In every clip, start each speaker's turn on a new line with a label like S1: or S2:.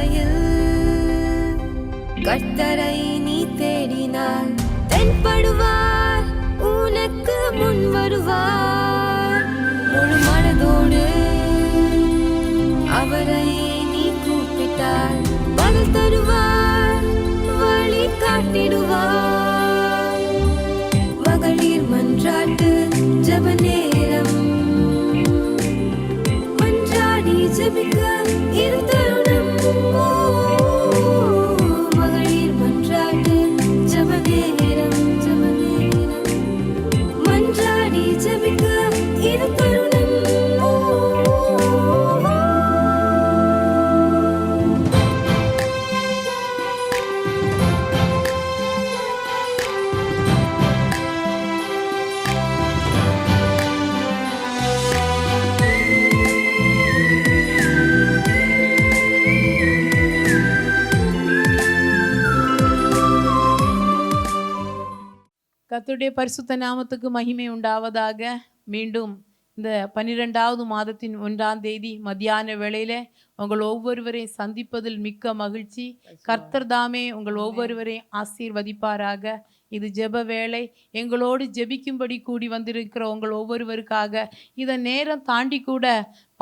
S1: பாதையில் கர்த்தரை நீ தேடினார், தென்படுவார், உனக்கு முன் வருவார். முழு மனதோடு அவரை நீ கூப்பிட்டார், பதில் தருவார், வழி காட்டிடுவார். மகளிர் மன்றாட்டு ஜெப நேரம், மன்றாடி ஜெபிக்க இது தருணம். மகளிர் மன்றாட்டு ஜெப நேரம், மன்றாடி ஜெபிக்க இது தருணம்.
S2: கர்த்தருடைய பரிசுத்த நாமத்துக்கு மகிமை உண்டாவதாக. மீண்டும் இந்த 12வது மாதத்தின் 1ஆம் தேதி மத்தியான வேளையில உங்கள் ஒவ்வொருவரையும் சந்திப்பதில் மிக்க மகிழ்ச்சி. கர்த்தர் தாமே உங்கள் ஒவ்வொருவரையும் ஆசீர்வதிப்பாராக. இது ஜெப வேளை. எங்களோடு ஜெபிக்கும்படி கூடி வந்திருக்கிற உங்கள் ஒவ்வொருவருக்காக, இதை நேரம் தாண்டி கூட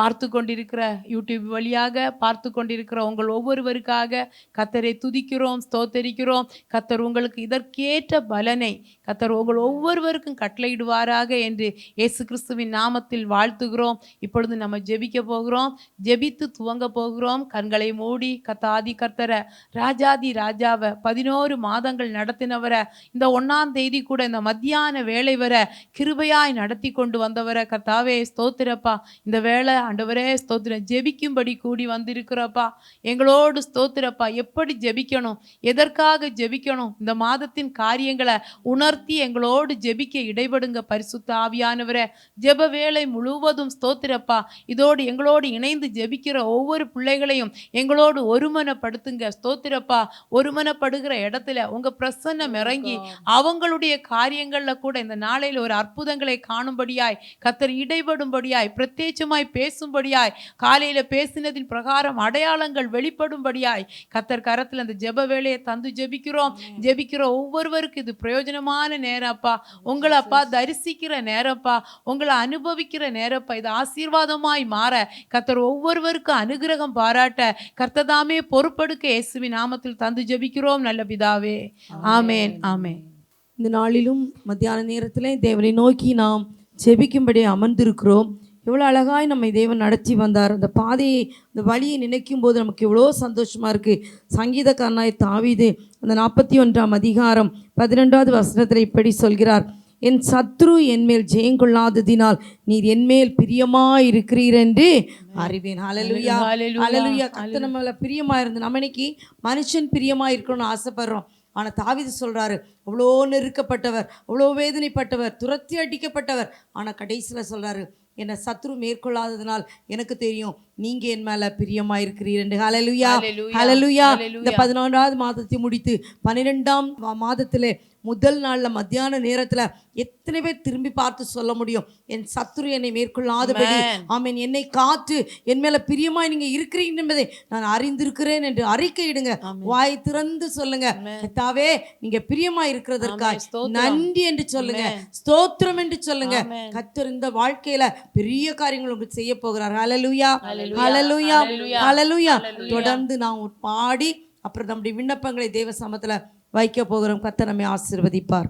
S2: பார்த்து கொண்டிருக்கிற யூடியூப் வழியாக பார்த்து கொண்டிருக்கிற உங்கள் ஒவ்வொருவருக்காக கர்த்தரை துதிக்கிறோம், ஸ்தோத்தரிக்கிறோம். கர்த்தர் உங்களுக்கு இதற்கேற்ற பலனை கர்த்தர் உங்கள் ஒவ்வொருவருக்கும் கட்டளையிடுவாராக என்று இயேசு கிறிஸ்துவின் நாமத்தில் வாழ்த்துகிறோம். இப்பொழுது நம்ம ஜெபிக்க போகிறோம், ஜெபித்து துவங்க போகிறோம். கண்களை மூடி கர்த்தாதி கர்த்தரை, ராஜாதி ராஜாவை, 11 மாதங்கள் நடத்தினவரை, இந்த 1ஆம் தேதி கூட இந்த மத்தியான வேளை வர கிருபையாய் நடத்தி கொண்டு வந்தவரை கர்த்தாவே ஸ்தோத்திரப்பா. இந்த வேளை ஆண்டவரே ஸ்தோத்திரம், ஜெபிக்கும்படி கூடி வந்திருக்கிறப்பா. எங்களோடு ஸ்தோத்திரப்பா. எப்படி ஜெபிக்கணும், எதற்காக ஜெபிக்கணும், இந்த மாதத்தின் காரியங்களை உணர்த்தி எங்களோடு ஜெபிக்க இடைபடுங்க பரிசுத்த ஆவியானவரே. ஜெப வேளை முழுவதும் ஸ்தோத்திரப்பா இதோடு எங்களோடு இணைந்து ஜெபிக்கிற ஒவ்வொரு பிள்ளைகளையும் எங்களோடு ஒருமனப்படுத்துங்க ஸ்தோத்திரப்பா. ஒருமனப்படுகிற இடத்துல உங்க பிரசன்னம் இறங்கி அவங்களுடைய காரியங்கள்ல கூட இந்த நாளையில் ஒரு அற்புதங்களை காணும்படியாய், கர்த்தர் இடைபடும்படியாய், பிரத்யேகமாய் பேசும்படியாய், காலையில பேசினதின் பிரகாரம் அடையாளங்கள் வெளிப்படும்படியாய் கர்த்தர் கரத்தில் அந்த ஜெப வேளையை தந்து ஜெபிக்கிறோம். ஜெபிக்கிற ஒவ்வொருவருக்கு இது பிரயோஜனமான நேரப்பா. உங்களை அப்பா தரிசிக்கிற நேரப்பா, உங்களை அனுபவிக்கிற நேரப்பா. இது ஆசீர்வாதமாய் மாற கர்த்தர் ஒவ்வொருவருக்கும் அனுகிரகம் பாராட்ட கர்த்ததாமே பொறுப்பெடுக்க இயேசுவின் நாமத்தில் தந்து ஜெபிக்கிறோம் நல்ல பிதாவே. ஆமேன், ஆமேன்.
S3: இந்த நாளிலும் மத்தியான நேரத்தில் தேவனை நோக்கி நாம் ஜெபிக்கும்படி அமர்ந்திருக்கிறோம். எவ்வளோ அழகாய் நம்மை தேவன் நடத்தி வந்தார். அந்த பாதையை, அந்த வழியை நினைக்கும் போது நமக்கு எவ்வளோ சந்தோஷமாக இருக்குது. சங்கீதக்காரனாய் தாவீது அந்த 41ஆம் அதிகாரம் 12வது வசனத்தில் இப்படி சொல்கிறார், என் சத்ரு என்மேல் ஜெயங்கொள்ளாததினால் நீர் என்மேல் பிரியமாய் இருக்கிறீர் என்று அறிவேன். ஹல்லேலூயா, ஹல்லேலூயா. கர்த்தர் நம்ம மேல பிரியமா இருந்து, நம்ம இன்னைக்கு மனுஷன் பிரியமா இருக்கணும்னு ஆசைப்படுறோம். ஆனால் தாவீது சொல்றாரு, அவ்வளோ நெருக்கப்பட்டவர், அவ்வளோ வேதனைப்பட்டவர், துரத்தி அடிக்கப்பட்டவர். ஆனால் கடைசியில் சொல்றாரு, என்னை சத்ரு மேற்கொள்ளாததுனால் எனக்கு தெரியும் நீங்க என் மேல பிரியமா இருக்கிறீர் என்று. ஹல்லேலூயா, ஹல்லேலூயா. இந்த 11வது மாதத்தை முடித்து 12ஆம் மாதத்திலே முதல் நாளில் மத்தியான நேரத்தில் எத்தனை பேர் திரும்பி பார்த்து சொல்ல முடியும், என் சத்துரு என்னை மேற்கொள்ளாதபடி ஆமென் என்னை காத்து என் மேல பிரியமாய் நீங்க இருக்கிறீங்க என்பதை நான் அறிந்திருக்கிறேன் என்று அறிக்கையிடுங்க. வாய் திறந்து சொல்லுங்க, கர்த்தாவே நீங்க பிரியமாய் இருக்கிறதற்காக நன்றி என்று சொல்லுங்க, ஸ்தோத்திரம் என்று சொல்லுங்க. கர்த்தர் இந்த வாழ்க்கையில பெரிய காரியங்கள் உங்களுக்கு செய்ய போகிறார். ஹல்லேலூயா, ஹல்லேலூயா, ஹல்லேலூயா. தொடர்ந்து நாம் பாடி அப்புறம் நம்முடைய விண்ணப்பங்களை தேவ சமத்துல வைக்க போகிறோம். கர்த்தர் நம்மை ஆசீர்வதிப்பார்.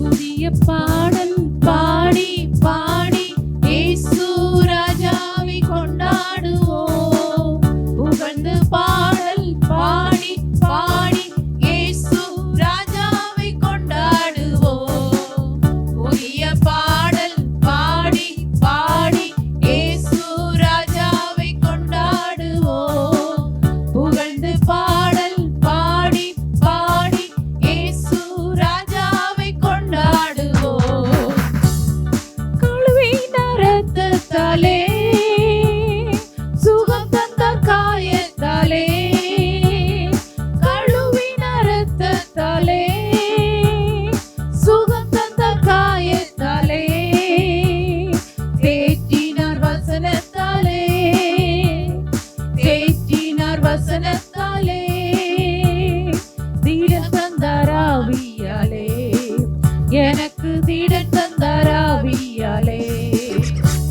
S2: புதிய பாடல் பாடி பாடி இயேசு ராஜாவை கொண்டாடுவோம். புகழ்ந்து பாடல் பாடி பாடி இயேசு ராஜாவை கொண்டாடுவோம். புதிய பாடல் பாடி பாடி இயேசு ராஜாவை கொண்டாடுவோம். எனக்கு திடன் தந்தாராவியாலே.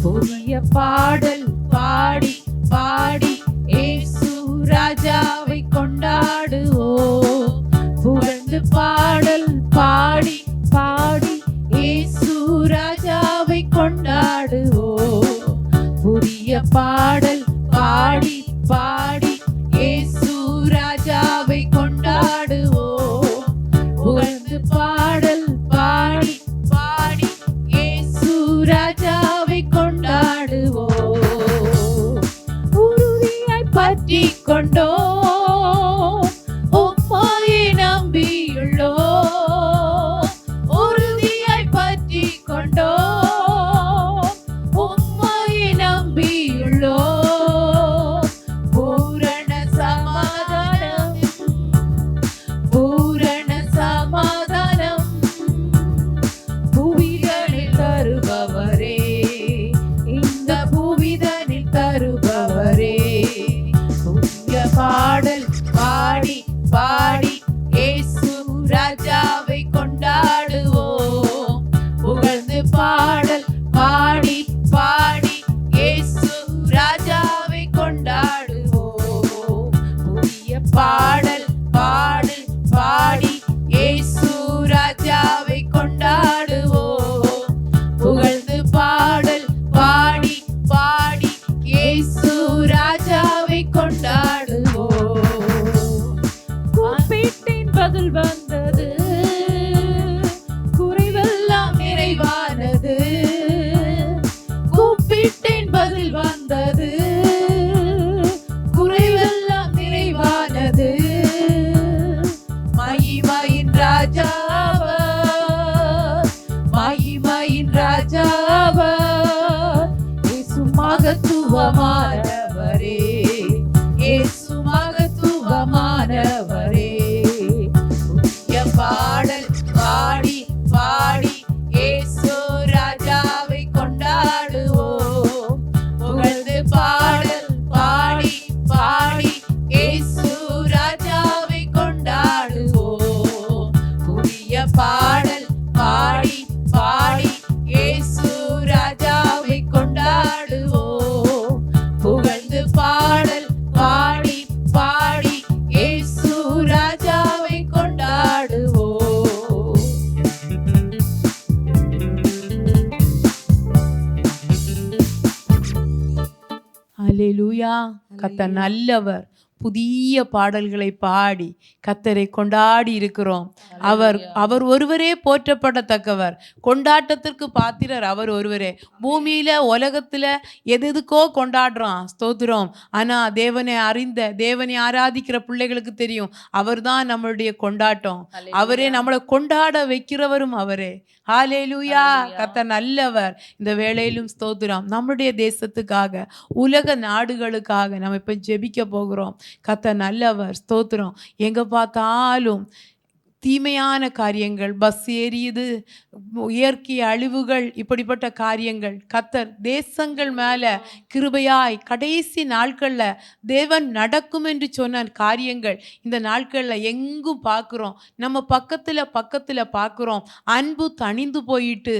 S2: புதிய பாடல் பாடி பாடி இயேசு ராஜாவை கொண்டாடுவோம். புகழ்ந்து பாடல் பாடி பாடி இயேசு ராஜாவை கொண்டாடுவோம். புதிய பாடல் பாடி பாடி இயேசு ராஜாவை கொண்டாடுவோம். புகழ்ந்து பாடல் பாடி பாடி இயேசு ராஜாவை கொண்டாடுவோம். உறுதியாய் பற்றி கொண்டோம், உம்மையே நம்பியுள்ளோம். உறுதியாய் பற்றி கொண்டோம், உம்மையே நம்பியுள்ளோம். பூரண சமாதானம், பூரண சமாதானம் புவிதனில் தருபவரே, இந்த புவிதனில் தருபவரே. புதிய பாடல் பாடி பாடி இயேசு ராஜாவை கொண்டாடுவோம். புகழ்ந்து பாடல் பாடி பாடி இயேசு ராஜாவை கொண்டாடுவோம். புதிய பாடல் பாடு பாடி இயேசு ராஜாவை கொண்டாடுவோம். புகழ்ந்து பாடல் பாடி பாடி இயேசு ராஜாவை கொண்டாடுவோம். கூப்பிட்டேன் பதில் வந்தது, குறைவெல்லாம் நிறைவானது. கூப்பிட்டேன் பதில் வந்தது, குறைவெல்லாம் நிறைவானது. மகிமையின் ராஜாவர், மகிமையின் ராஜாவர், இயேசு மகத்துவமானவரே, இயேசு மகத்துவமானவரே. புதிய பாடல் பாடி பாடி இயேசு ராஜாவை கொண்டாடுவோம். புகழ்ந்து பாடல் பாடி பாடி இயேசு ராஜாவை கொண்டாடுவோம். புதிய பாடல் பாடி பாடி இயேசு ராஜாவை கொண்டாடுவோம். புகழ்ந்து பாடல் பாடி பாடி இயேசு ராஜாவை கொண்டாடுவோம். ஹல்லேலூயா. கர்த்தர் நல்லவர். புதிய பாடல்களை பாடி கர்த்தரை கொண்டாடி இருக்கிறோம். அவர் ஒருவரே போற்றப்படத்தக்கவர், கொண்டாட்டத்திற்கு பாத்திரர் அவர் ஒருவரே. பூமியில உலகத்துல எதுக்கோ கொண்டாடுறோம், ஸ்தோத்திரம். ஆனா தேவனை அறிந்த, தேவனை ஆராதிக்கிற பிள்ளைகளுக்கு தெரியும் அவர்தான் நம்மளுடைய கொண்டாட்டம். அவரே நம்மளை கொண்டாட வைக்கிறவரும் அவரே. ஹல்லேலூயா. கர்த்தர் நல்லவர். இந்த வேளையிலும் ஸ்தோத்திரம். நம்முடைய தேசத்துக்காக, உலக நாடுகளுக்காக நம்ம இப்ப ஜெபிக்க போகிறோம். கர்த்தர் நல்லவர். ஸ்தோத்திரம். எங்க பார்த்தாலும் தீமையான காரியங்கள், பஸ் ஏறியது, இயற்கை அழிவுகள், இப்படிப்பட்ட காரியங்கள். கர்த்தர் தேசங்கள் மேல கிருபையாய் கடைசி நாட்கள்ல தேவன் நடக்கும் என்று சொன்ன காரியங்கள் இந்த நாட்கள்ல எங்கும் பார்க்குறோம். நம்ம பக்கத்துல பார்க்குறோம். அன்பு தணிந்து போயிட்டு,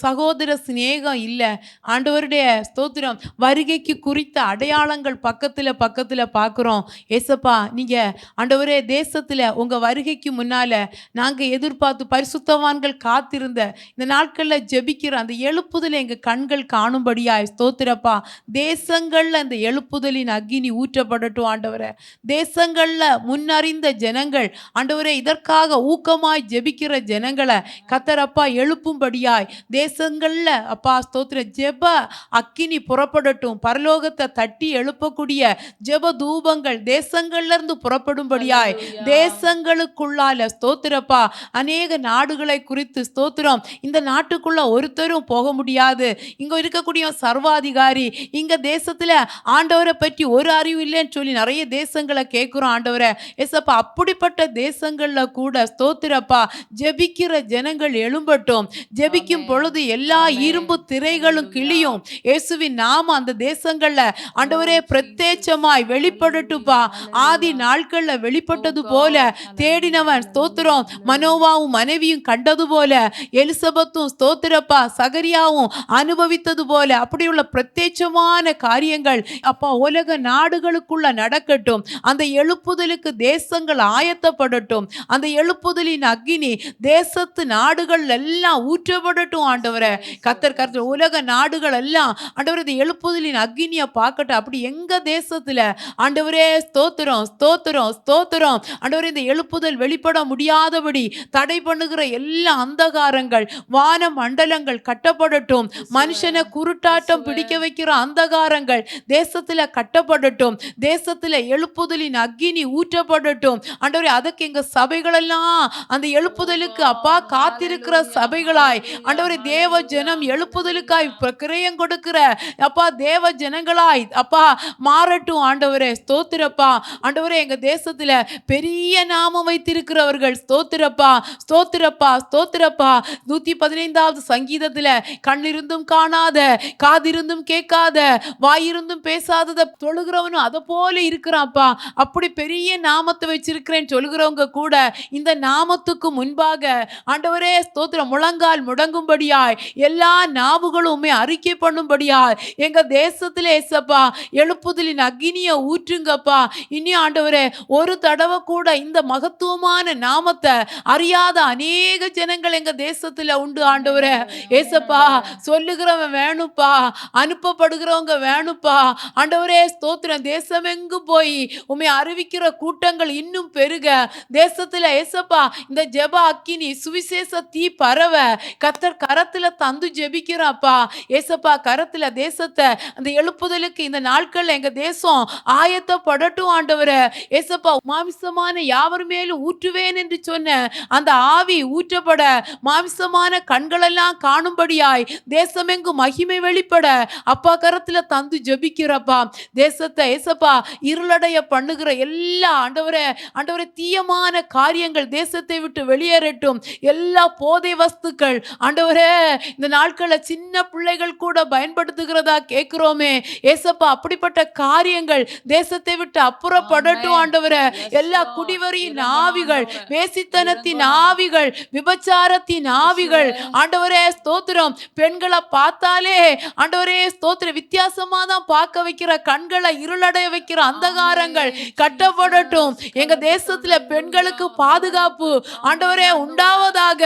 S2: சகோதர சிநேகம் இல்லை. ஆண்டவருடைய ஸ்தோத்திரம், வருகைக்கு குறித்த அடையாளங்கள் பக்கத்துல பார்க்குறோம். ஏசப்பா, நீங்க ஆண்டவரே தேசத்துல உங்க வருகைக்கு முன்னால நாங்க எதிர்பார்த்து பரிசுத்தவான்கள் காத்திருந்த இந்த நாட்கள்ல ஜெபிக்கிற அந்த எழுப்புதலை எங்க கண்கள் காணும்படியாய் ஸ்தோத்திரப்பா. தேசங்கள்ல அந்த எழுப்புதலின் அக்கினி ஊற்றப்படட்டும் ஆண்டவரே. தேசங்கள்ல முன்னறிந்த ஜனங்கள் ஆண்டவரே, இதற்காக ஊக்கமாய் ஜெபிக்கிற ஜனங்களை கர்த்தரப்பா எழுப்பும்படியாய் தேசங்கள்ல அப்பா ஸ்தோத்திர ஜெப அக்கினி புறப்படட்டும். பரலோகத்தை தட்டி எழுப்பக்கூடிய ஜெப தூபங்கள் தேசங்கள்ல இருந்து புறப்படும்படியாய் தேசங்களுக்குள்ளால ஸ்தோத்திரப்பா. அநேக நாடுகளை குறித்து ஸ்தோத்திரம். இந்த நாட்டுக்குள்ள ஒருத்தரும் போக முடியாது. இங்க இருக்கக்கூடிய சர்வாதிகாரி, இங்க தேசத்துல ஆண்டவரை பற்றி ஒரு அறிவு இல்லைன்னு சொல்லி நிறைய தேசங்களை கேட்கிறோம் ஆண்டவரை. ஏசப்பா, அப்படிப்பட்ட தேசங்கள்ல கூட ஸ்தோத்திரப்பா ஜெபிக்கிற ஜனங்கள் எழும்பட்டும். ஜெபிக்கும் பொழுது எல்லா இரும்பு திரைகளும் கிளியும். இயேசுவின் நாமம் அந்த தேசங்கள்ல ஆண்டவரே பிரத்யட்சமாய் வெளிப்படட்டுப்பா. ஆதி நாட்கள்ல வெளிப்பட்டது போல தேடினவன் ஸ்தோத்திரம், மனோவாவும் மனைவியும் கண்டது போல, எலிசபெத்தும் ஸ்தோத்திரப்பா சகரியாவும் அனுபவித்தது போல அப்படியுள்ள பிரத்யட்சமான காரியங்கள் அப்பா உலக நாடுகளுக்குள்ள நடக்கட்டும். அந்த எழுப்புதலுக்கு தேசங்கள் ஆயத்தப்படட்டும். அந்த எழுப்புதலின் அக்கினி தேசத்து நாடுகள் எல்லாம் ஊற்றப்படட்டும் ஆண்டவரே. கர்த்தர் உலக நாடுகள் எல்லாம் ஆண்டவரே இந்த எழுப்புதலின் அக்கினியை பார்க்கட்டும். அப்படி எங்க தேசத்துல ஆண்டவரே ஸ்தோத்திரம் ஸ்தோத்திரம் ஸ்தோத்திரம் ஆண்டவரே இந்த எழுப்புதல் வெளிப்பட முடியாதபடி தடை பண்ணுகிற எல்லா அந்தகாரங்கள் வான மண்டலங்கள் கட்டப்படட்டும். மனுஷனை குருட்டாட்டம் பிடிக்க வைக்கிற அந்தகாரங்கள் தேசத்துல கட்டப்படட்டும். தேசத்துல எழுப்புதலின் அக்கினி ஊற்றப்படட்டும் ஆண்டவரே. அதுக்கு எங்க சபைகள் எல்லாம் அந்த எழுப்புதலுக்கு அப்பா காத்திருக்கிற சபைகளாய் ஆண்டவரே, தேவ ஜனம் எழுப்புதலுக்காய் கிரயம் கொடுக்கிற அப்பா தேவ ஜனங்களாய் அப்பா மாறட்டும் ஆண்டவரே. ஸ்தோத்திரப்பா ஆண்டவரே, எங்க தேசத்துல பெரிய நாமம் வைத்திருக்கிறவர்கள் ஸ்தோத்திரப்பா ஸ்தோத்திரப்பா ஸ்தோத்திரப்பா. 115வது சங்கீதத்துல கண்ணிருந்தும் காணாத, காதிருந்தும் கேட்காத, வாயிருந்தும் பேசாதத தொழுகிறவனும் அதை போல இருக்கிறான்ப்பா. அப்படி பெரிய நாமத்தை வச்சிருக்கிறேன் சொல்லுகிறவங்க கூட இந்த நாமத்துக்கு முன்பாக ஆண்டவரே ஸ்தோத்திரம் முழங்கால் முடங்கும்படியாய் எல்லா நாவுகளும் அறிக்கை பண்ணும்படியாய் எங்க தேசத்துல ஏசப்பா எழுப்புதலின் அக்கினியை ஊற்றுங்கப்பா. இனி ஆண்டவரே ஒரு தடவை கூட இந்த மகத்துவமான நாமத்தை அறியாத அநேக ஜனங்கள் எங்க தேசத்துல உண்டு ஆண்டவரே. ஏசப்பா சொல்லுகிறவன் வேணுப்பா, அனுப்பப்படுகிறவங்க வேணுப்பா ஆண்டவரே. ஸ்தோத்திரம் தேசமெங்கு போய் உம்மை அறிவிக்கிற கூட்டங்கள் இன்னும் பெருக தேசத்துல ஏசப்பா இந்த ஜெப அக்கினி சுவிசேஷ தீ பரவ கர்த்தர் கரத்துல தந்து ஜெபிக்கிறாப்பா. ஏசப்பா கரத்துல தேசத்தை அந்த எழுப்புதலுக்கு இந்த நாட்கள் எங்க தேசம் ஆயத்தப்படட்டும் ஆண்டவரே. ஏசப்பா மாமிசமான யாவர் மேலும் ஊற்றுவேன் என்று சொன்ன அந்த ஆவி ஊற்றப்பட மாமிசமான கண்களெல்லாம் காணும்படியாய் தேசமெங்கு மகிமை வெளிப்பட அப்பா கரத்துல தந்து ஜெபிக்கிறப்பா. தேசத்தை ஏசப்பா இருளடைய பண்ணுகிற எல்லா ஆண்டவரே ஆண்டவரே தீயமான காரியங்கள் தேசத்தை விட்டு வெளியேறட்டும். எல்லா போதை வஸ்துக்கள் ஆண்டவரே இந்த நாட்களை சின்ன பிள்ளைகள் கூட பயன்படுத்துகிறதா கேட்கிறோமே ஏசப்பா. அப்படிப்பட்ட காரியங்கள் தேசத்தை விட்டு அப்புறப்படட்டும் ஆண்டவரே. எல்லா குடிவரியின் ஆவிகள், வேசித்தனத்தின் ஆவிகள், விபச்சாரத்தின் ஆவிகள் ஆண்டவரே ஸ்தோத்திரம் பெண்களை பார்த்தாலே ஆண்டவரே ஸ்தோத்திரம் வித்தியாசமா தான் பார்க்க வைக்கிற கண்களை இருளடைய வைக்கிற அந்தகாரங்கள் கட்டப்படட்டும். எங்க தேசத்துல பெண்களுக்கு பாதுகாப்பு ஆண்டவரே உண்டாவதாக.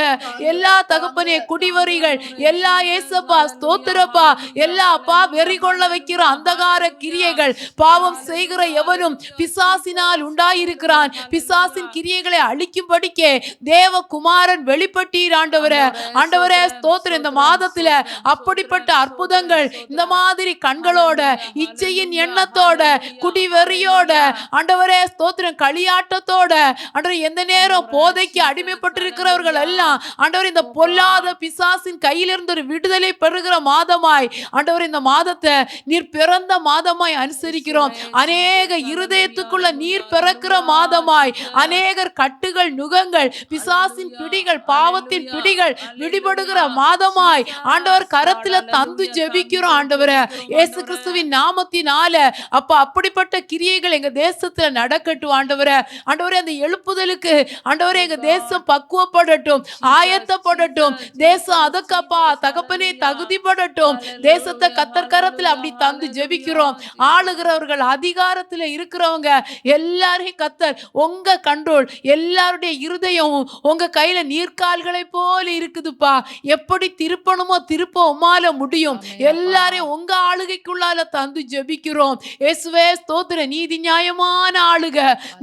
S2: எல்லா தகப்பனே குடிவரிகள் எல்லா ஏசப்பா ஸ்தோத்திரப்பா எல்லா அப்பா வெறி கொள்ள வைக்கிற அந்தகார கிரியைகள் பாவம் செய்கிற எவனும் பிசாசினால் உண்டாயிருக்கிறான். பிசாசின் கிரியைகளை அழிக்கும்படிக்கே தேவகுமாரன் வெளிப்பட்டீர் ஆண்டவரே. ஆண்டவரே ஸ்தோத்திரம் இந்த மாதத்துல அப்படிப்பட்ட அற்புதங்கள் இந்த மாதிரி கண்களோட இச்சையின் எண்ணத்தோட குடிவெறியோட ஆண்டவரே ஸ்தோத்திரம் களியாட்டத்தோட ஆண்டவரே எந்த நேரம் போதைக்கு அடிமைப்பட்டிருக்கிறவர்கள் எல்லாம் ஆண்டவர் இந்த பொல்லாத பிசாசின் கையிலிருந்து ஒரு விடுதலை பெறுகிற மாதமாய் ஆண்டவர் இந்த மாதத்தை நீர் பிறந்த மாதமாய் அனுசரிக்கிறோம். அநேக இருதயத்துக்குள்ள நீர் பிறக்கிற மாதமாய் அநேகர் கட்டுகள் நுகங்கள் பிசாசின் பிடிகள் பாவத்தின் பிடிகள் விடுபடுகிற மாதமாய் ஆண்டவர் கரத்துல தந்து ஜெபிக்கிறோம் ஆண்டவரே. இயேசு கிறிஸ்துவின் நாமத்தினால அப்பா அப்படிப்பட்ட கிரியைகள் எங்க தேசத்துல நடக்கட்டும் ஆண்டவரே. ஆண்டவரே அந்த எழுப்புதலுக்கு ஆண்டவரே எங்க தேசம் பக்குவப்படட்டும், ஆயத்தப்படட்டும். தேசம் அதுக்கப்பா தகப்பனே தகுதிப்படட்டும். தேசத்தை கர்த்தர் கரத்துல அப்படி தந்து ஜெபிக்கிறோம். ஆளுகிறவர்கள் அதிகாரத்துல இருக்கிறவங்க எல்லாரையும் கர்த்தர் உங்க கண்ட்ரோல், எல்லாருடைய இருதயம் உங்க கையில நீர்க்கால்களை போல இருக்குதுப்பா. எப்படி திருப்பணுமோ திருப்ப உம்மால முடியும். எல்லாரையும் உங்க ஆளுகைக்குள்ளால தந்து ஜெபிக்கிறோம். இயேசுவே ஸ்தோத்திர நீதி நியாயமான ஆளுக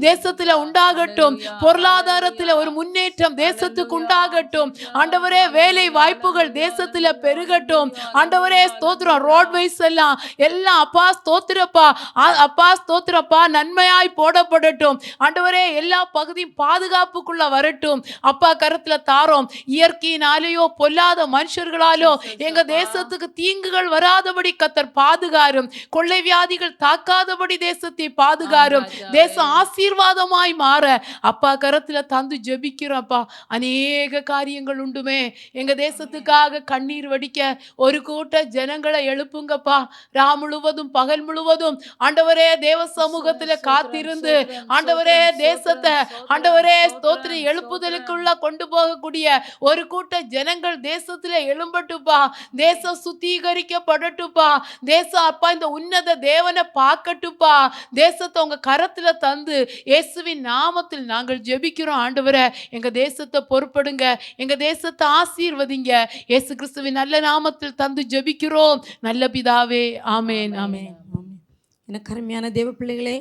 S2: தேசத்துல உண்டாகட்டும். பொருளாதாரத்துல ஒரு முன்னேற்றம் தேசத்துக்கு உண்டாகட்டும் ஆண்டவரே. வேலை வாய்ப்புகள் தேசத்துல பெருகட்டும் ஆண்டவரே. ஸ்தோத்திரம் ரோட்வைஸ் எல்லாம் அப்பா ஸ்தோத்திரப்பா அப்பா ஸ்தோத்திரப்பா நன்மையாய் போடப்படட்டும் ஆண்டவரே. எல்லா பகுதியும் பாதுகாப்புக்குள்ள வரட்டும் அப்பா கரத்துல தாரோம். இயற்கையினாலேயோ பொல்லாத மனுஷர்களாலோ எங்க தேசத்துக்கு தீங்குகள் வராதபடி கர்த்தர் பாதுகாரும். கொள்ளை வியாதிகள் தாக்காதபடி தேசத்தை பாதுகாரும். தேசம் ஆசீர்வாதமாய் மாற அப்பா கரத்துல தந்து ஜெபிக்கிறோம்ப்பா. அநேக காரியங்கள் உண்டுமே எங்க தேசத்துக்காக கண்ணீர் வடிக்க ஒரு கூட்ட ஜனங்களை எழுப்புங்கப்பா. முழுவதும் பகல் முழுவதும் ஆண்டவரே தேவ சமூகத்துல காத்திருந்து ஆண்டவரே தேசத்தை ஆண்டவரே ஆண்டவரே ஸ்தோத்திரம், எழுப்புதலுக்குள்ள கொண்டு போகக்கூடிய ஒரு கூட்ட ஜனங்கள் தேசத்திலே எழும்பட்டுப்பா. தேசம் சுத்திகரிக்கப்படட்டுப்பா. தேசம் அப்பா இந்த உன்னத தேவனை பார்க்கட்டுப்பா. தேசத்தை உங்க கரத்துல தந்து இயேசுவின் நாமத்தில் நாங்கள் ஜெபிக்கிறோம். ஆண்டவரே எங்க தேசத்தை பொறுப்படுங்க, எங்க தேசத்தை ஆசீர்வதிங்க. இயேசு கிறிஸ்துவின் நல்ல நாமத்தில் தந்து ஜெபிக்கிறோம் நல்ல பிதாவே. ஆமென் ஆமென்.
S3: எனக்கு அருமையான தேவ பிள்ளைகளே,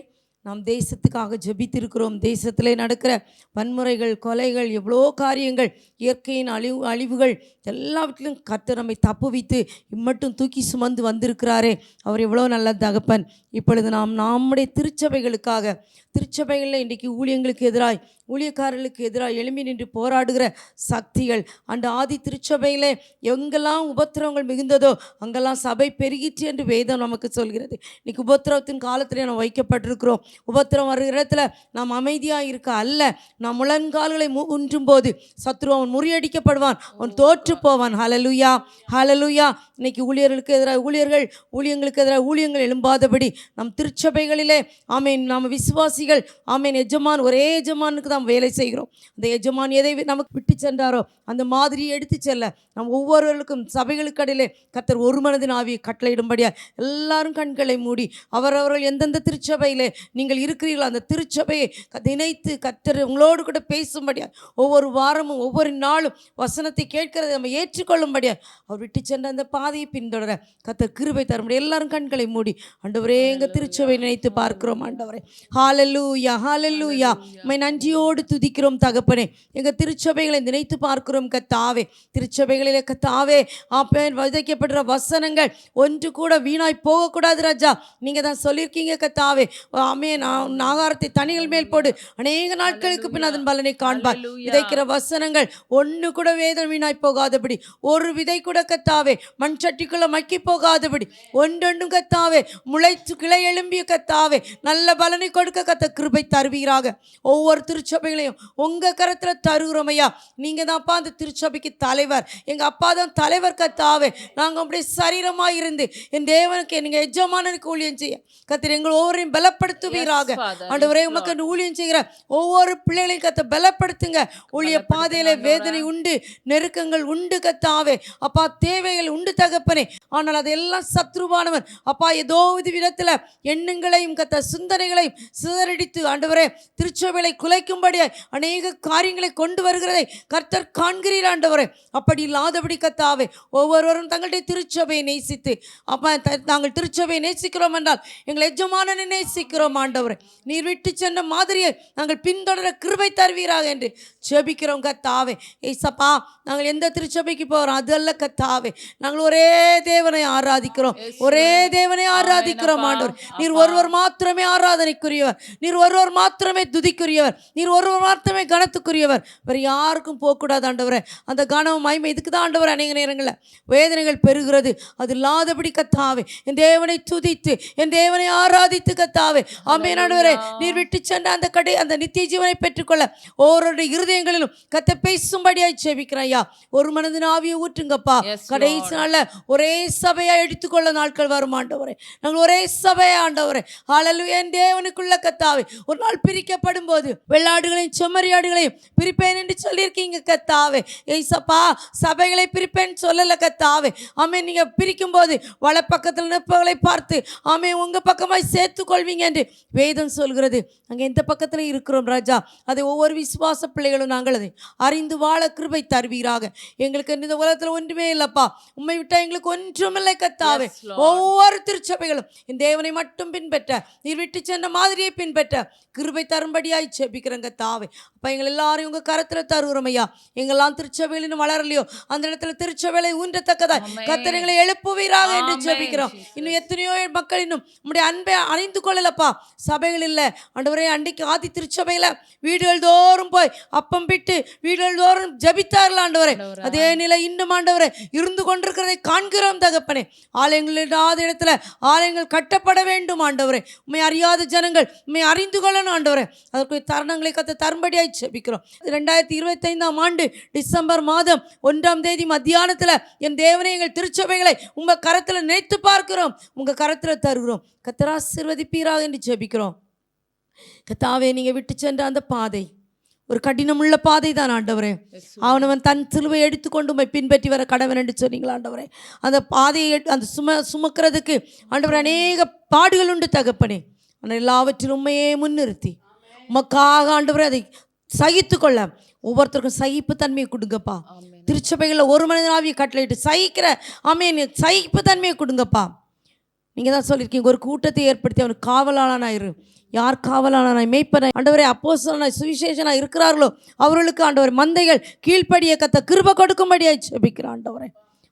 S3: நாம் தேசத்துக்காக ஜெபித்திருக்கிறோம். தேசத்திலே நடக்கிற வன்முறைகள், கொலைகள், எவ்வளோ காரியங்கள், இயற்கையின் அழிவுகள் எல்லாவற்றிலும் கர்த்தர் நம்மை தப்புவித்து இம்மட்டும் தூக்கி சுமந்து வந்திருக்கிறாரே, அவர் எவ்வளோ நல்ல தகப்பன். இப்பொழுது நாம் நம்முடைய திருச்சபைகளுக்காக, திருச்சபைகளில் இன்றைக்கு ஊழியங்களுக்கு எதிராய், ஊழியக்காரர்களுக்கு எதிராக எழும்பி நின்று போராடுகிற சக்திகள், அந்த ஆதி திருச்சபையிலே எங்கெல்லாம் உபத்திரவங்கள் மிகுந்ததோ அங்கெல்லாம் சபை பெருகிற்று என்று வேதம் நமக்கு சொல்கிறது. இன்றைக்கி உபத்திரவத்தின் காலத்திலே நாம் வைக்கப்பட்டிருக்கிறோம். உபத்திரம் வருகிற இடத்துல நாம் அமைதியாக இருக்க அல்ல, நாம் முழங்கால்களை ஊன்றும் போது சத்ரு அவன் முறியடிக்கப்படுவான், அவன் தோற்று போவான். ஹல்லேலூயா ஹல்லேலூயா. இன்னைக்கு ஊழியர்களுக்கு எதிராக ஊழியர்கள், ஊழியங்களுக்கு எதிராக ஊழியங்கள் எழும்பாதபடி நம் திருச்சபைகளிலே ஆமேன், நாம் விசுவாசிகள் ஆமேன், எஜமான் ஒரே எஜமானுக்கு நாம் வேலை செய்கிறோம். அந்த எஜமான் எதை நமக்கு விட்டு சென்றாரோ அந்த மாதிரியை எடுத்து செல்ல நம் ஒவ்வொருவருக்கும் சபைகளுக்கு இடையிலே கர்த்தர் ஒரு மனதின் ஆவியை கட்டளையிடும்படியா எல்லாரும் கண்களை மூடி அவரவர்கள் எந்தெந்த திருச்சபையிலே நீங்கள் இருக்கிறீர்களோ அந்த திருச்சபையை நினைத்து கர்த்தர் உங்களோடு கூட பேசும்படியா, ஒவ்வொரு வாரமும் ஒவ்வொரு நாளும் வசனத்தை கேட்கிறதை நம்ம ஏற்றுக்கொள்ளும்படியா அவர் விட்டு சென்ற அந்த பாதையை பின்தொடர கர்த்தர் கிருபை தரும்படியா எல்லாரும் கண்களை மூடி ஆண்டவரே எங்கள் திருச்சபை நினைத்து பார்க்கிறோம். ஆண்டவரே ஹல்லேலூயா ஹல்லேலூயா. உம்மை நன்றியோடு துதிக்கிறோம் தகப்பனே. எங்கள் திருச்சபைகளை நினைத்து பார்க்கிறோம் கர்த்தாவே. திருச்சபைகளிலே கர்த்தாவே ஆப்பேன் விதைக்கப்படுற வசனங்கள் ஒன்று கூட வீணாய் போகக்கூடாது ராஜா. நீங்கள் தான் சொல்லியிருக்கீங்க கர்த்தாவே. ஆமென். ஆகாரத்தை தனிகள் மேல் போடு, அநேக நாட்களுக்கு பின் அதன் பலனை காண்பார். விதைக்கிற வசனங்கள் ஒன்று கூட வேதம் வீணாய் போகாதபடி, ஒரு விதை கூட கர்த்தாவே மண் சட்டிக்குள்ள மக்கி போகாதபடி ஒன்றொன்றும் கர்த்தாவே முளைத்து கிளை எழும்பிய கர்த்தாவே நல்ல பலனை கொடுக்க கர்த்தர் கிருபை தருவீராக. ஒவ்வொரு திருச்சபைகளையும் உங்கள் கரத்தில் தருகிறோம் ஐயா. நீங்கள் தான்ப்பா அந்த திருச்சபைக்கு தலைவர், எங்கள் அப்பா தான் தலைவர் கர்த்தாவே. நாங்கள் அப்படியே சரீரமாக இருந்து என் தேவனுக்கு நீங்கள் எஜமானனுக்கு ஊழியம் செய்ய கர்த்தர் எங்கள் ஒவ்வொருவரையும் பலப்படுத்துவீராக. ஆண்டவரே உமக்கு ஊழியம் செய்கிற ஒவ்வொரு பிள்ளைகளையும் கர்த்தர் பலப்படுத்துங்க. ஊழிய பாதையில வேதனை உண்டு, நெருக்கங்கள் உண்டு கர்த்தாவே. அப்பா தேவைகள் உண்டு தகப்பனே. ஆனால் அதெல்லாம் சத்ருவானவன் அப்பா ஏதோ ஒரு விதத்தில் எண்ணங்களையும் கர்த்தர் சிந்தனைகளையும் சிதறடித்து ஆண்டவரே திருச்சபைகளை குலைக்கும்படியாய் அநேக காரியங்களை கொண்டு வருகிறதை கர்த்தர் காண்கிறீர் ஆண்டவரே. அப்படி இல்லாதபடி கர்த்தாவே ஒவ்வொருவரும் தங்களுடைய திருச்சபையை நேசித்து அப்பா நாங்கள் திருச்சபையை நேசிக்கிறோம் என்றால் எங்கள் எஜமானனை நேசிக்கிறோம் ஆண்டவரே. நீர் விட்டு சென்ற மாதிரியை நாங்கள் பின்தொடர கிருபை தருவீராக என்று ஜெபிக்கிறோம் கர்த்தாவே. ஏசப்பா நாங்கள் எந்த திருச்சபைக்கு போகிறோம் அது அல்ல கர்த்தாவே, நாங்கள் ஒரே தேவனை ஆராதிக்கிறோம், ஒரே தேவனை ஆராதிக்கிறோம் ஆண்டவர். நீர் ஒருவர் மாத்திரமே ஆராதனைக்குரியவர், நீர் ஒருவர் மாத்திரமே துதிக்குரியவர், நீர் ஒருவர் மாத்திரமே கனத்துக்குரியவர். வேறு யாருக்கும் போகக்கூடாது ஆண்டவரே. அந்த கனம் மகிமை இதுக்கு தான் ஆண்டவர். அநேக நேரங்களில் வேதனைகள் பெறுகிறது, அது இல்லாதபடி கர்த்தாவே என் தேவனை துதித்து என் தேவனை ஆராதித்து கர்த்தாவே ஆமென் ஆண்டவரே. நீர் விட்டு சென்ற அந்த நித்திய ஜீவனை பெற்றுக்கொள்ள ஒவ்வொருடைய இருதயங்களிலும் கர்த்தர் பேசும்படியாய் ஜெபிக்கிறேன் ஐயா. ஒரு மனதின் ஆவியை ஊற்றுங்கப்பா. கடைசி நாளில் ஒரே சபையா எடுத்துக்கொள்ள நாட்கள் வரும் ஆண்டவரே. நாங்கள் ஒரே சபையா ஆண்டவரே ஹல்லேலூயா. என் தேவனுக்குள்ள கர்த்தாவே ஒரு நாள் பிரிக்கப்படும் போது வெள்ளாடுகளையும் செம்மறியாடுகளையும் பிரிப்பேன் என்று சொல்லியிருக்கீங்க கர்த்தாவே. ஏசப்பா சபைகளை பிரிப்பேன் சொல்லல கர்த்தாவே. ஆமென். நீங்க பிரிக்கும் போது வலப்பக்கத்தில் நிற்பவர்களை பார்த்து ஆமென் உங்க பக்கமாய் சேர்த்து கொள்வீங்க என்று வேதம் சொல்கிறது. நாங்கள் எந்த பக்கத்தில் இருக்கிறோம் ராஜா, அதை ஒவ்வொரு விசுவாச பிள்ளைகளும் நாங்கள் அதை அறிந்து வாழ கிருபை தருவீராக. எங்களுக்கு இந்த உலகத்தில் ஒன்றுமே இல்லப்பா, உண்மை விட்டால் எங்களுக்கு ஒன்றுமில்லை கர்த்தாவே. ஒவ்வொரு திருச்சபைகளும் இந்த தேவனை மட்டும் பின்பற்ற, நீர் விட்டு சென்ற மாதிரியை பின்பற்ற கிருபை தரும்படியாய் ஜெபிக்கிறேங்க தாவே. அப்போ எங்கள் எல்லாரையும் உங்கள் கரத்தில் தருகிறோம் ஐயா. எங்கெல்லாம் திருச்சபையில் வளரலையோ அந்த இடத்துல திருச்சபையை ஊன்றத்தக்கதாய் கர்த்தர் எங்களை எழுப்புவீராக என்று ஜெபிக்கிறோம். இன்னும் எத்தனையோ மக்கள் இன்னும் உங்களுடைய அன்பை அறிந்து கொள்ளலப்பா. சபைகள் இல்லை ஆண்டவரே. அன்றைக்கு ஆதி திருச்சபையில் வீடுகள் தோறும் போய் அப்பம் பிட்டு வீடுகள் தோறும் ஜெபித்தார்கள் ஆண்டவரே. அதே நிலை இன்னும் ஆண்டவரே இருந்து கொண்டிருக்கிறதை காண்கிறோம் தகப்பனே. ஆலயங்கள் இல்லாத இடத்துல ஆலயங்கள் கட்டப்பட வேண்டும் ஆண்டவரே. உண்மை அறியாத ஜனங்கள் உண்மை அறிந்து கொள்ளணும் ஆண்டவரே. அதற்கு தருணங்களை கத்த தரும்படியாய் ஜெபிக்கிறோம். 2025ஆம் ஆண்டு டிசம்பர் மாதம் 1ஆம் தேதி மத்தியானத்தில் என் தேவனை எங்கள் திருச்சபைகளை உங்க கரத்தில் நினைத்து பார்க்கிறோம், உங்க கரத்தில் தருகிறோம். கர்த்தர் ஆசீர்வதிப்பீராக என்று ஜெபிக்கிறோம். கர்த்தாவே நீங்க விட்டு சென்ற அந்த பாதை ஒரு கடினமுள்ள பாதை தான் ஆண்டவரே. அவனவன் தன் சிலுவை எடுத்துக்கொண்டு உம்மை பின்பற்றி வர கடவன் என்று சொன்னீங்களா ஆண்டவரே. அந்த பாதையை அந்த சுமக்கிறதுக்கு ஆண்டவரே அநேக பாடுகள் உண்டு தகப்பனே. ஆனால் எல்லாவற்றிலும் உண்மையே முன்னிறுத்தி உமக்காக ஆண்டவரே அதை சகித்து கொள்ள ஒவ்வொருத்தருக்கும் சகிப்பு தன்மையை கொடுங்கப்பா. திருச்சபைகளில் ஒரு மனிதனாவிய கட்டளையிட்டு சகிக்கிற சகிப்பு தன்மையை கொடுங்கப்பா. நீங்கள் தான் சொல்லியிருக்கீங்க, ஒரு கூட்டத்தை ஏற்படுத்தி அவனுக்கு காவலாளனாயிரு. யார் காவலாளனாய் மேய்ப்பனாய் ஆண்டவரே அப்போஸ்தலனாய் சுவிசேஷனாய் இருக்கிறார்களோ அவர்களுக்கு ஆண்டவர் மந்தைகள் கீழ்ப்படிய கத்த கிருபை கொடுக்கும்படியாய் ஜெபிக்கிற ஆண்டவரே.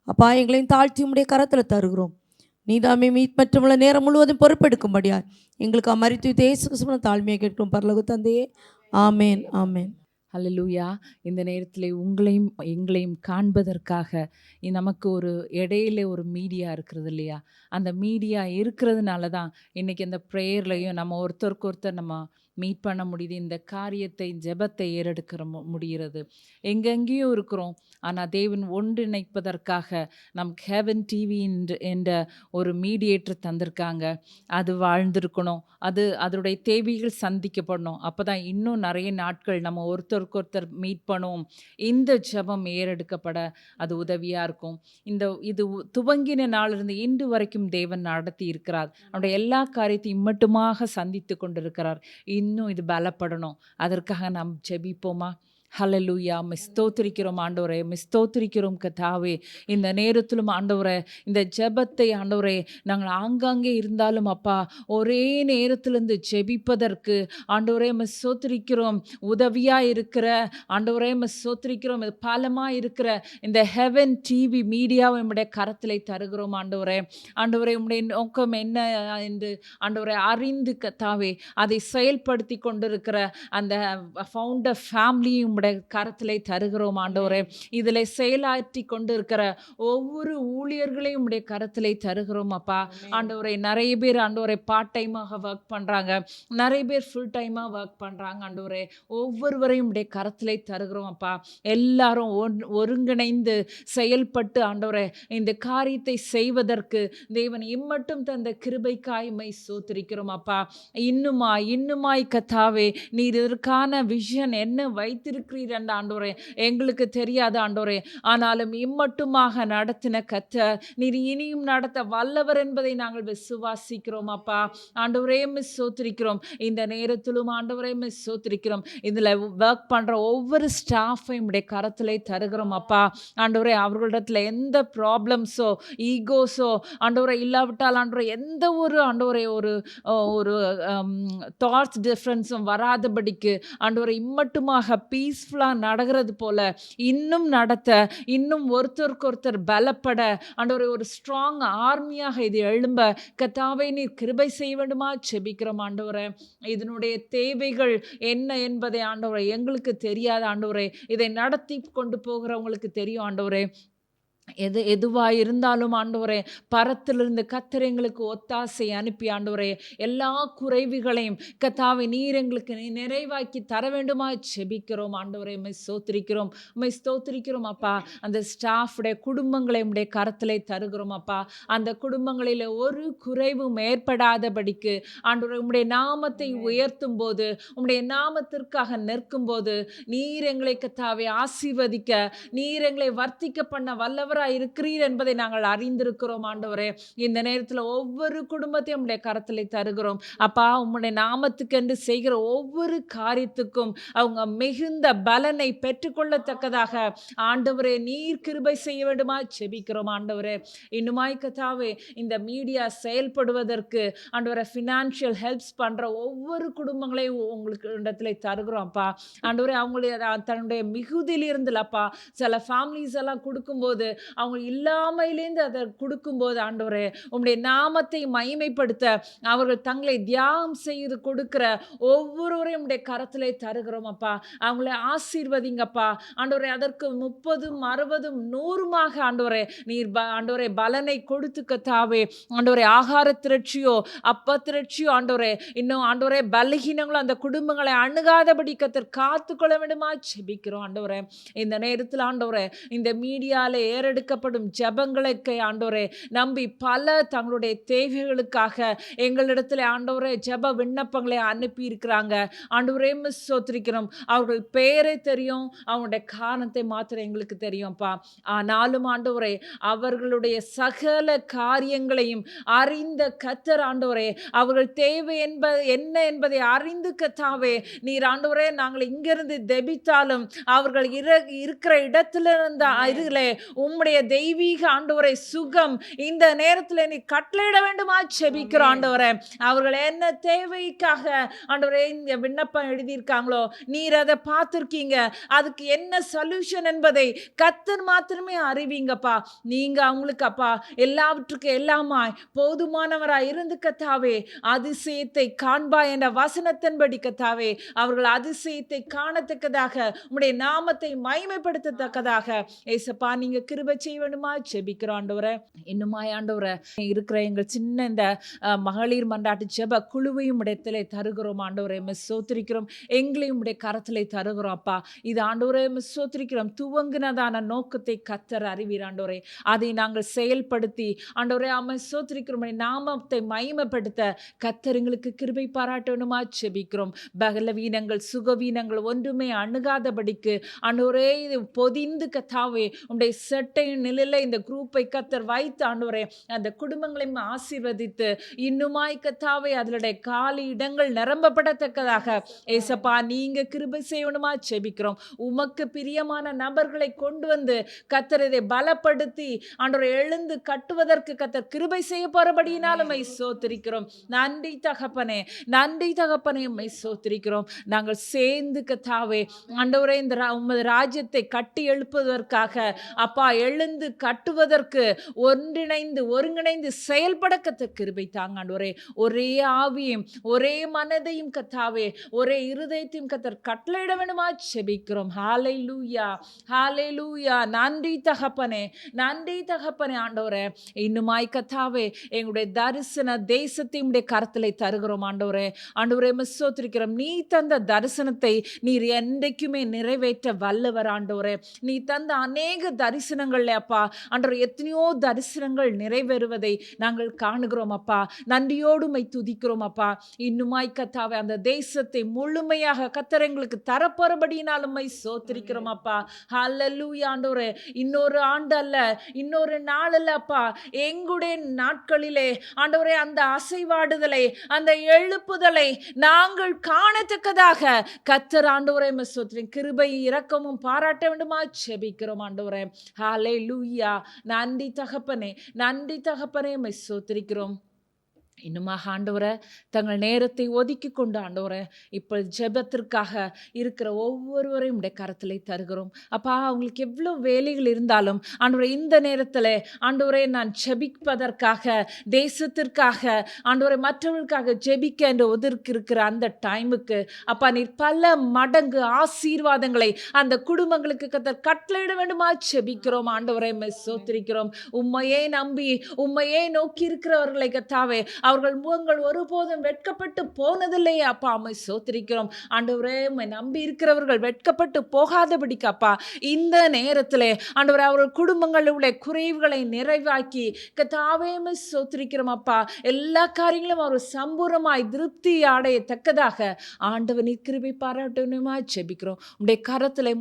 S3: அப்பா எங்களையும் தாழ்த்தி உம்முடைய கரத்தில் தருகிறோம். நீதாமே மீட்பற்றமுள்ள நேரம் முழுவதும் பொறுப்பெடுக்கும்படியாய் எங்களுக்கு மரித்து இயேசு கிறிஸ்துவின் தாழ்மையை கேட்கும் பரலோக தந்தையே. ஆமேன் ஆமேன்.
S4: ஹல்லேலூயா. இந்த நேரத்தில் உங்களையும் எங்களையும் காண்பதற்காக நமக்கு ஒரு இடையில ஒரு மீடியா இருக்கிறது இல்லையா? அந்த மீடியா இருக்கிறதுனால தான் இன்றைக்கி அந்த ப்ரேயர்லையும் நம்ம ஒருத்தருக்கு ஒருத்தர் நம்ம மீட் பண்ண முடியுது. இந்த காரியத்தை ஜெபத்தை ஏறெடுக்கிற முடிகிறது. எங்கெங்கேயும் இருக்கிறோம், ஆனால் தேவன் ஒன்றிணைப்பதற்காக நமக்கு ஹெவன் டிவி என்ற ஒரு மீடியேட்டர் தந்திருக்காங்க. அது வாழ்ந்திருக்கணும், அதனுடைய தேவைகள் சந்திக்கப்படணும். அப்போ தான் இன்னும் நிறைய நாட்கள் நம்ம ஒருத்தருக்கு ஒருத்தர் மீட் பண்ணுவோம். இந்த ஜெபம் ஏறெடுக்கப்பட அது உதவியாக இருக்கும். இது துவங்கின நாளிலிருந்து இன்று வரைக்கும் தேவன் நடத்தி இருக்கிறார். அவருடைய எல்லா காரியத்தையும் மட்டுமாக சந்தித்து கொண்டிருக்கிறார். இன்னும் இது பலப்படணும். அதற்காக நாம் ஜெபிப்போமா? ஹல்லேலூயா. ஸ்தோத்திரிக்கிறோம் ஆண்டவரே, ஸ்தோத்திரிக்கிறோம் கர்த்தாவே. இந்த நேரத்திலும் ஆண்டவரே இந்த ஜெபத்தை ஆண்டவரே நாங்கள் ஆங்காங்கே இருந்தாலும் அப்பா ஒரே நேரத்திலிருந்து ஜெபிப்பதற்கு ஆண்டவரே ஸ்தோத்திரிக்கிறோம். உதவியாக இருக்கிற ஆண்டவரே ஸ்தோத்திரிக்கிறோம். பாலமாக இருக்கிற இந்த ஹெவன் டிவி மீடியாவை நம்முடைய கரத்திலே தருகிறோம் ஆண்டவரே. ஆண்டவரே உம்முடைய நோக்கம் என்ன என்று ஆண்டவரே அறிந்து கர்த்தாவே அதை செயல்படுத்தி கொண்டிருக்கிற அந்த ஃபவுண்டர் ஃபேமிலியும் கரத்திலே தருகிறோம் ஆண்டவரே. இதில் செயலாற்றி கொண்டிருக்கிற ஒவ்வொரு ஊழியர்களையும் உடைய கரத்திலே தருகிறோம் அப்பா. ஆண்டவரே நிறைய பேர் ஆண்டவரை பார்ட் டைமாக ஒர்க் பண்ணுறாங்க, நிறைய பேர் ஃபுல் டைமாக ஒர்க் பண்ணுறாங்க ஆண்டவரே. ஒவ்வொருவரையும் உடைய கரத்திலே தருகிறோம் அப்பா. எல்லாரும் ஒருங்கிணைந்து செயல்பட்டு ஆண்டவரே இந்த காரியத்தை செய்வதற்கு தேவன் இம்மட்டும் தந்த கிருபைக்காய் மை ஸ்தோத்திரிக்கிறோம் அப்பா. இன்னுமாய் கர்த்தாவே நீர் இதற்கான விஷன் என்ன வைத்திருக்கிறீர் என்ற ஆண்டவரே எங்களுக்கு தெரியாது ஆண்டவரே. ஆனாலும் இம்மட்டுமாக நடத்தின கர்த்தர் நீர் இனியும் நடத்த வல்லவர் என்பதை நாங்கள் விசுவாசிக்கிறோம் அப்பா. ஆண்டவரே ஸ்தோத்திரிக்கிறோம். இந்த நேரத்திலும் ஆண்டவரே ஸ்தோத்திரிக்கிறோம். இதில் ஒர்க் பண்ணுற ஒவ்வொரு ஸ்டாஃபையும் உடைய கரத்திலே தருகிறோம் அப்பா. ஆண்டவரே அவர்களிடத்தில் எந்த ப்ராப்ளம்ஸோ ஈகோஸோ ஆண்டவரே இல்லாவிட்டால் ஆண்டவரே எந்த ஒரு ஆண்டவரே ஒரு தாட்ஸ் டிஃப்ரென்ஸும் வராதபடிக்கு ஆண்டவரே இம்மட்டுமாக பீஸ்ஃபுல்லாக நடக்கிறது போல இன்னும் நடத்த, இன்னும் ஒருத்தருக்கு ஒருத்தர் பலப்பட ஆண்டவரே ஒரு ஸ்ட்ராங் ஆர்மியாக இது எழும்ப கர்த்தாவே நீர் கிருபை செய்ய வேண்டுமா ஜெபிக்கிறோம் ஆண்டவரே. இதனுடைய தேவைகள் என்ன என்பதை ஆண்டவரே எங்களுக்கு தெரியாது ஆண்டவரே. இதை நடத்தி கொண்டு போகிறவங்களுக்கு தெரியும் ஆண்டவரே. எதுவாக இருந்தாலும் ஆண்டவரே பரத்திலிருந்து கர்த்தர் எங்களுக்கு ஒத்தாசை அனுப்பி ஆண்டவரே எல்லா குறைவுகளையும் கர்த்தாவே நீர் எங்களுக்கு நிறைவாக்கி தர வேண்டுமா ஜெபிக்கிறோம் ஆண்டவரே. ஸ்தோத்திரிக்கிறோம் அப்பா. அந்த ஸ்டாஃபுடைய குடும்பங்களை உடைய கரத்திலே தருகிறோம் அப்பா. அந்த குடும்பங்களில் ஒரு குறைவும் ஏற்படாதபடிக்கு ஆண்டவரே உம்முடைய நாமத்தை உயர்த்தும் போது, உம்முடைய நாமத்திற்காக நிற்கும் போது நீர் எங்களை கர்த்தாவே ஆசீர்வதிக்க, நீர் எங்களை வர்த்திக்க பண்ண வல்லவர் இருக்கிறீர் என்பதை நாங்கள் அறிந்திருக்கிறோம் ஆண்டவரே. இந்த நேரத்தில் ஒவ்வொரு குடும்பத்தையும் உம்முடைய கரத்திலே தருகிறோம் அப்பா. உம்முடைய நாமத்துக்கு என்று செய்கிற ஒவ்வொரு காரியத்துக்கும் அவங்க மிகுந்த பலனை பெற்றுக்கொள்ளத்தக்கதாக ஆண்டவரே நீர் கிருபை செய்ய வேண்டுமா ஜெபிக்கிறோம் ஆண்டவரே. இன்னுமாய் கர்த்தாவே இந்த மீடியா செயல்படுவதற்கு ஆண்டவரே ஃபினான்ஷியல் ஹெல்ப்ஸ் பண்ற ஒவ்வொரு குடும்பங்களையும் உங்களுக்கு இடத்துல தருகிறோம் அப்பா. ஆண்டவரே அவங்களுடைய தன்னுடைய மிகுதியிலிருந்துலப்பா சில ஃபேமிலிஸ் எல்லாம் கொடுக்கும்போது அவங்க இல்லாமையிலேருந்து அதை கொடுக்கும்போது ஆண்டவரே உம்முடைய நாமத்தை மகிமைப்படுத்த அவர்கள் தங்களை தியாகம் செய்து கொடுக்கிற ஒவ்வொருவரையும் உம்முடைய கரத்திலே தருகிறோம் அப்பா. அவங்களை ஆசீர்வதிங்கப்பா ஆண்டவரே. அதற்கு 30, 60, 100மாக ஆண்டவரே நீர் ஆண்டவரே பலனை கொடுத்து கர்த்தாவே ஆண்டவரே ஆகார திரட்சியோ அப்ப திரட்சியோ ஆண்டவரே இன்னும் ஆண்டவரே பலகீனங்களும் அந்த குடும்பங்களை அணுகாதபடி கர்த்தர் காத்துக்கொள்ள வேண்டுமா ஜெபிக்கிறோம் ஆண்டவரே. இந்த நேரத்தில் ஆண்டவரே இந்த மீடியால ஏறெடுக்கப்படும் ஜெபங்களுக்கு ஆண்டவரே நம்பி பல தங்களுடைய தேவைகளுக்காக எங்களிடத்துல ஆண்டவரே ஜெப விண்ணப்பங்களை அனுப்பி இருக்கிறாங்க. ஆண்டவரே ஸ்தோத்திரிக்கிறோம். அவர்கள் பேரை தெரியும், அவங்களுடைய காரணத்தை மாத்திரம் எங்களுக்கு தெரியும்ப்பா. ஆனாலும் ஆண்டவரே அவர்களுடைய சகல காரியங்களையும் அறிந்த கர்த்தர் ஆண்டவரே, அவர்கள் தேவை என்ன என்பதை அறிந்து கர்த்தாவே நீர் ஆண்டவரே நாங்கள் இங்கிருந்து தெபித்தாலும் அவர்கள் இருக்கிற இடத்துல இருந்த அருகிலே உம்முடைய தெய்வீக ஆண்டவரே சுகம் இந்த நேரத்தில் நீ கட்டளையிட வேண்டுமா ஜெபிக்கிறோம் ஆண்டவரே. அவர்கள் என்ன தேவைக்காக ஆண்டவரே இந்த விண்ணப்பம் எழுதியிருக்காங்களோ நீர் அதை பார்த்திருக்கீங்க. அதுக்கு என்ன சொல்யூஷன் என்பதை கர்த்தர் மாத்திரமே அறிவீங்கப்பா. நீங்க அவங்களுக்கு அப்பா எல்லாவற்றுக்கும் எல்லாமாய் போதுமானவராய் இருந்து கர்த்தாவே அதிசயத்தை காண்பா என்ற வசனத்தின்படி கர்த்தாவே அவர்கள் அதிசயத்தை காணத்தக்கதாக உம்முடைய நாமத்தை மகிமைப்படுத்தத்தக்கதாக ஏசப்பா நீங்க கிருபை செய்ய வேண்டுமா ஜெபிக்கிறோம் ஆண்டவரே. இன்னுமாய் ஆண்டவரே இருக்கிற எங்கள் சின்ன இந்த மகளிர் மன்றாட்டு ஜெப குழுவையும் இடத்திலே தருகிறோம் ஆண்டவரே. ஸ்தோத்திரிக்கிறோம். எங்களையும் உடைய கரத்திலே தருகிறோம் அப்பா. இது ஆண்டவரே ஸ்தோத்திரிக்கிறோம். துவங்கினதான நோக்கத்தை கர்த்தர் அறிவீர் ஆண்டவரே. அதை நாங்கள் செயல்படுத்தி ஆண்டவரே ஸ்தோத்திரிக்கிறோம் நாமத்தை மகிமைப்படுத்த கர்த்தர் எங்களுக்கு கிருபை பாராட்ட வேண்டுமா ஜெபிக்கிறோம். பலவீனங்கள் சுகவீனங்கள் ஒன்றுமே அணுகாதபடிக்கு ஆண்டவரே இது பொதிந்து கர்த்தாவே உம்முடைய செட்டையின் நிழலில் இந்த குரூப்பை கர்த்தர் வைத்து ஆண்டவரே அந்த குடும்பங்களையும் ஆசீர்வதித்து இன்னுமாய் கர்த்தாவே அதனுடைய காலி இடங்கள் நிரம்பப்படத்தக்கதாக ஏசப்பா நீங்க கிருபை செய்யணுமா ஜெபிக்கிறோம். உமக்கு பிரியமான நபர்களை கொண்டு வந்து கர்த்தர் இதை பலப்படுத்தி ஆண்டவரே எழுந்து கட்டுவதற்கு கர்த்தர் கிருபை செய்ய போறபடியினாலும் ஸ்தோத்திரிக்கிறோம். நன்றி தகப்பனே, நன்றி தகப்பனே ஸ்தோத்திரிக்கிறோம். நாங்கள் சேர்ந்து கர்த்தாவே ஆண்டவரே இந்த உமது ராஜ்யத்தை கட்டி எழுப்புவதற்காக அப்பா எழுந்து கட்டுவதற்கு ஒருங்கிணைந்து செயல்பட கர்த்தர் கிருபை தாங்க ஆண்டவரே. ஒரே ஆவியும் ஒரே மனதையும் கர்த்தாவே ஒரே இருதயத்தையும் கர்த்தர் கட்டளையிட வேண்டுமா ஜெபிக்கிறோம். ஹல்லேலூயா, ஹல்லேலூயா. நன்றி தகப்பனே, நன்றி தகப்பனே ஆண்டவரே. இன்னுமாய் கர்த்தாவே எங்களுடைய தரிசன தேசத்தை உடைய கரத்திலே தருகிறோம் ஆண்டவரே. ஆண்டவரே ஸ்தோத்திரிக்கிறோம். நீ தந்த தரிசனத்தை நீர் என்றைக்குமே நிறைவேற்ற வல்லவர் ஆண்டவரே. நீ தந்த அநேக தரிசனங்கள்ல அப்பா ஆண்டவரே எத்தனையோ தரிசனங்கள் நிறைவேறுவதை நாங்கள் காணுகிறோம் அப்பா. நன்றியோடு மை துதிக்கிறோம் அப்பா. இன்னுமாய் கர்த்தாவே அந்த தேசத்தை முழுமையாக கர்த்தர் எங்களுக்கு தரப்போறபடியினாலும் மை ஸ்தோத்திரிக்கிறோம் அப்பா. ஹல்லேலூயா ஆண்டவரே. இன்னொரு ஆண்டு அல்ல, இன்னொரு நாள் அல்ல அப்பா, எங்களுடைய நாட்களிலே ஆண்டவரே அந்த அசைவாடுதலை அந்த எழுப்புதலை நாங்கள் காணத்தக்கதாக கர்த்தர் ஆண்டவரே கிருபை இரக்கமும் பாராட்ட வேண்டுமா ஜெபிக்கிறோம் ஆண்டவரே. ஹல்லேலூயா. நன்றி தகப்பனே, நன்றி தகப்பனே ஸ்தோத்திரிக்கிறோம். இன்னுமாக ஆண்டவரை தங்கள் நேரத்தை ஒதுக்கி கொண்டு ஆண்டவரை இப்போ ஜெபத்திற்காக இருக்கிற ஒவ்வொருவரையும் உடைய கரத்திலே தருகிறோம் அப்பா. அவங்களுக்கு எவ்வளோ வேலைகள் இருந்தாலும் ஆண்டவரை இந்த நேரத்தில் ஆண்டவரை நான் ஜெபிப்பதற்காக தேசத்திற்காக ஆண்டவரை மற்றவர்களுக்காக ஜெபிக்க என்று ஒதுக்கி இருக்கிற அந்த டைமுக்கு அப்பா நீர் பல மடங்கு ஆசீர்வாதங்களை அந்த குடும்பங்களுக்கு கர்த்தர் கட்டளையிட வேண்டுமா ஜெபிக்கிறோம் ஆண்டவரை ஸ்தோத்திரிக்கிறோம். உம்மையே நம்பி உம்மையே நோக்கி இருக்கிறவர்களை கர்த்தாவே அவர்கள் முகங்கள் ஒருபோதும் வெட்கப்பட்டு போனதில்லையே அப்பா. அம்மை ஸ்தோத்திரிக்கிறோம் ஆண்டவரே. உம்மை நம்பி இருக்கிறவர்கள் வெட்கப்பட்டு போகாதபடிக்கு அப்பா இந்த நேரத்திலே ஆண்டவரே அவர்கள் குடும்பங்களுடைய குறைவுகளை நிறைவாக்கி கர்த்தாவே ஸ்தோத்திரிக்கிறோம் அப்பா. எல்லா காரியங்களும் அவர் சம்பூர்ணமாய் திருப்தி அடையத்தக்கதாக ஆண்டவனை கிருபை பாராட்டணுமா ஜெபிக்கிறோம். உடைய கரத்திலே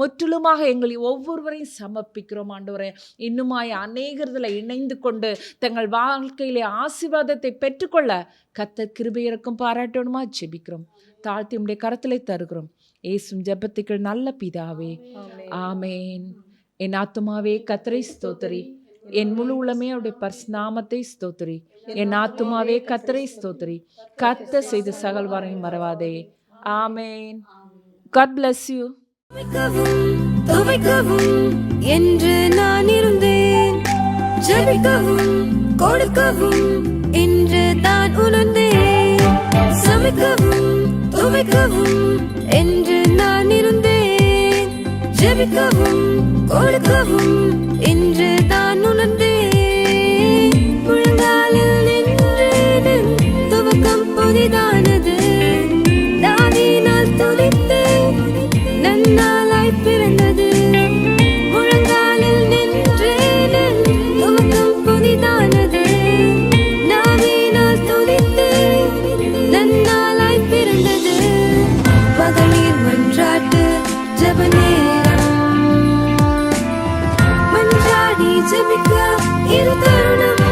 S4: முற்றிலுமாக எங்களை ஒவ்வொருவரையும் சமர்ப்பிக்கிறோம் ஆண்டவரே. இன்னுமாய் அநேகர்களை இணைந்து கொண்டு தங்கள் வாழ்க்கையிலே ஆசீர்வாதத்தை பெற்றுக்கொள்ள கர்த்தர் கிருபை இரக்கம் பாராட்டணுமா ஜெபிக்கிறோம். தாழ்த்தி உம்முடைய கரத்திலே தருகிறோம். இயேசுவின் ஜெபத்துக்கு நல்ல பிதாவே, ஆமேன். என் ஆத்துமாவே கர்த்தரை ஸ்தோத்திரி, என் முழு உள்ளமே அவருடைய பரிசுநாமத்தை ஸ்தோத்திரி. என் ஆத்துமாவே கர்த்தரை ஸ்தோத்திரி, கர்த்தர் செய்த சகலவரையும் மறவாதே. ஆமேன். God bless you.
S1: துவைக்கவும் என்று நான் இருந்தேன், ஜெபிக்கவும் கொடுக்கவும் என்று தான் உணர்ந்தேன். சமைக்கவும் துவைக்கவும் என்று நான் இருந்தேன், ஜெபிக்கவும் கொடுக்கவும் என்று தான் உணர்ந்தேன். முழங்காலில் நின்று துவக்கம் புதிதானது, தாவினால் துதித்து நன்னாளாய் பிறந்தது. முழங்காலில் பாடி ஜெபிக்க இது தருணம்